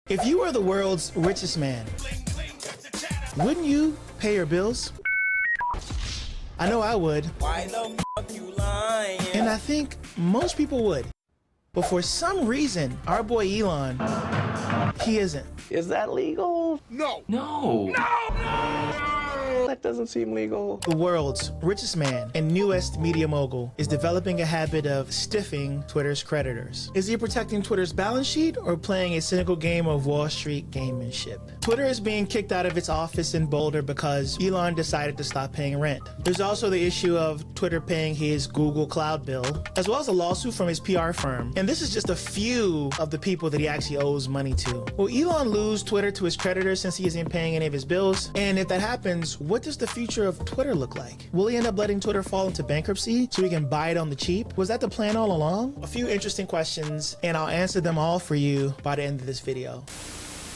If you were the world's richest man, wouldn't you pay your bills? I know I would. Why the fuck you lying? And I think most people would. But for some reason, our boy Elon, he isn't. Is that legal? No. No. No. That doesn't seem legal. The world's richest man and newest media mogul is developing a habit of stiffing Twitter's creditors. Is he protecting Twitter's balance sheet or playing a cynical game of Wall Street gamemanship? Twitter is being kicked out of its office in Boulder because Elon decided to stop paying rent. There's also the issue of Twitter paying his Google Cloud bill, as well as a lawsuit from his PR firm. And this is just a few of the people that he actually owes money to. Will Elon lose Twitter to his creditors since he isn't paying any of his bills? And if that happens, what does the future of Twitter look like? Will he end up letting Twitter fall into bankruptcy so he can buy it on the cheap? Was that the plan all along? A few interesting questions, and I'll answer them all for you by the end of this video.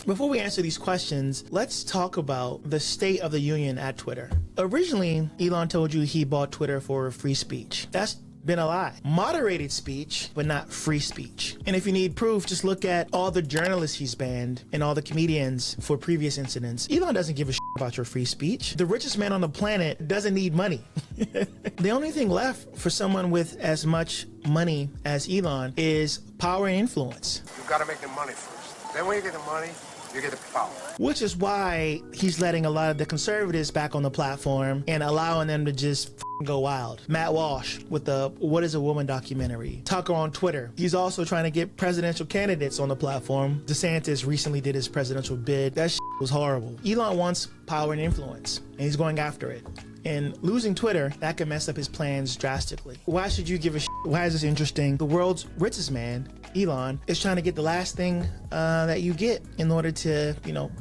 Before we answer these questions, let's talk about the state of the union at Twitter. Originally, Elon told you he bought Twitter for free speech. That's been a lie. Moderated speech, but not free speech. And if you need proof, just look at all the journalists he's banned and all the comedians for previous incidents. Elon doesn't give a shit about your free speech. The richest man on the planet doesn't need money. The only thing left for someone with as much money as Elon is power and influence. You gotta make the money first. Then when you get the money, you get the power. Which is why he's letting a lot of the conservatives back on the platform and allowing them to just go wild. Matt Walsh with the What is a Woman documentary. Tucker on Twitter. He's also trying to get presidential candidates on the platform. DeSantis recently did his presidential bid. That was horrible. Elon wants power and influence, and he's going after it. And losing Twitter, that could mess up his plans drastically. Why should you give a shit? Why is this interesting? The world's richest man, Elon, is trying to get the last thing that you get in order to,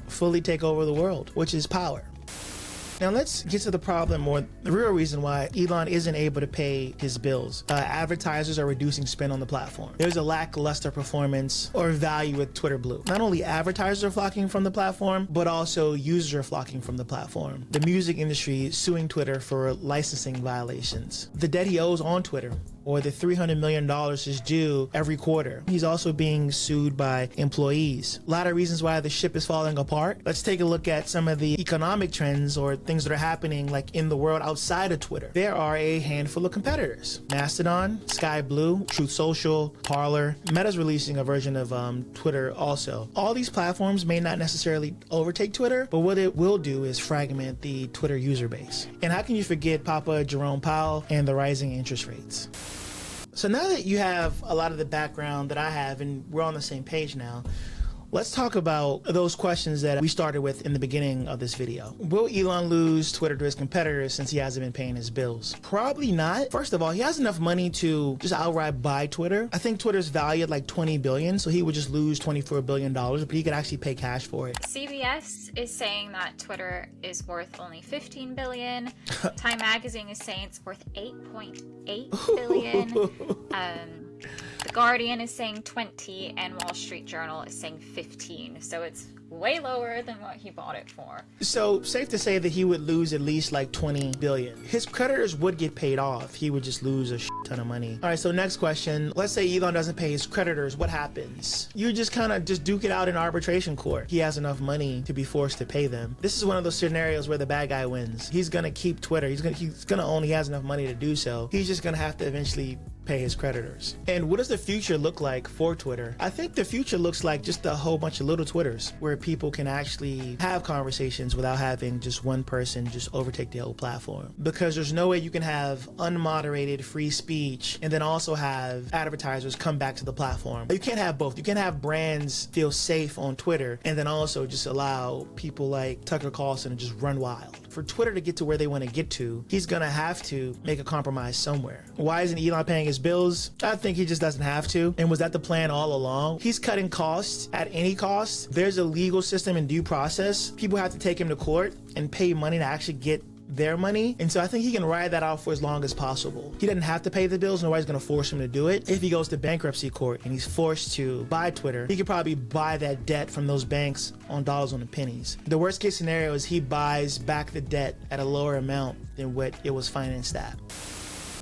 fully take over the world, which is power. Now let's get to the problem, or the real reason why Elon isn't able to pay his bills. Advertisers are reducing spend on the platform. There's a lackluster performance or value with Twitter Blue. Not only advertisers are flocking from the platform, but also users are flocking from the platform. The music industry is suing Twitter for licensing violations. The debt he owes on Twitter, or the $300 million is due every quarter. He's also being sued by employees. A lot of reasons why the ship is falling apart. Let's take a look at some of the economic trends or things that are happening like in the world outside of Twitter. There are a handful of competitors. Mastodon, Sky Blue, Truth Social, Parler. Meta's releasing a version of Twitter also. All these platforms may not necessarily overtake Twitter, but what it will do is fragment the Twitter user base. And how can you forget Papa Jerome Powell and the rising interest rates? So now that you have a lot of the background that I have and we're on the same page now, let's talk about those questions that we started with in the beginning of this video. Will Elon lose Twitter to his competitors since he hasn't been paying his bills? Probably not. First of all, he has enough money to just outright buy Twitter. I think Twitter's valued at like $20 billion, so he would just lose $24 billion, but he could actually pay cash for it. CBS is saying that Twitter is worth only $15 billion. Time Magazine is saying it's worth $8.8 billion. The Guardian is saying 20, and Wall Street Journal is saying 15. So it's way lower than what he bought it for. So safe to say that he would lose at least like 20 billion. His creditors would get paid off. He would just lose a ton of money. All right, so next question. Let's say Elon doesn't pay his creditors. What happens? You just kind of just duke it out in arbitration court. He has enough money to be forced to pay them. This is one of those scenarios where the bad guy wins. He's gonna keep Twitter. He's gonna own. He has enough money to do so. He's just gonna have to eventually pay his creditors. And what does the future look like for Twitter? I think the future looks like just a whole bunch of little Twitters where people can actually have conversations without having just one person just overtake the whole platform. Because there's no way you can have unmoderated free speech and then also have advertisers come back to the platform. You can't have both. You can't have brands feel safe on Twitter and then also just allow people like Tucker Carlson to just run wild. For Twitter to get to where they want to get to, he's gonna have to make a compromise somewhere. Why isn't Elon paying his bills? I think he just doesn't have to. And was that the plan all along? He's cutting costs at any cost. There's a legal system and due process. People have to take him to court and pay money to actually get their money. And so I think he can ride that out for as long as possible. He doesn't have to pay the bills. Nobody's gonna force him to do it. If he goes to bankruptcy court and he's forced to buy Twitter, he could probably buy that debt from those banks on dollars on the pennies. The worst case scenario is he buys back the debt at a lower amount than what it was financed at.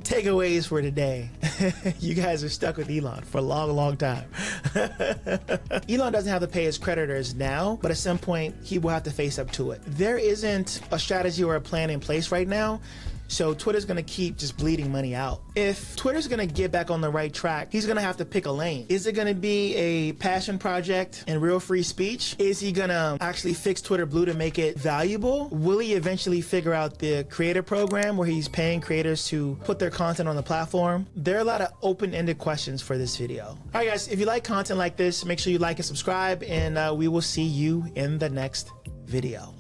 Takeaways for today. You guys are stuck with Elon for a long time. Elon doesn't have to pay his creditors now, but at some point he will have to face up to it. There isn't a strategy or a plan in place right now, so Twitter's gonna keep just bleeding money out. If Twitter's gonna get back on the right track, he's gonna have to pick a lane. Is it gonna be a passion project and real free speech? Is he gonna actually fix Twitter Blue to make it valuable? Will he eventually figure out the creator program where he's paying creators to put their content on the platform? There are a lot of open-ended questions for this video. All right, guys, if you like content like this, make sure you like and subscribe, and we will see you in the next video.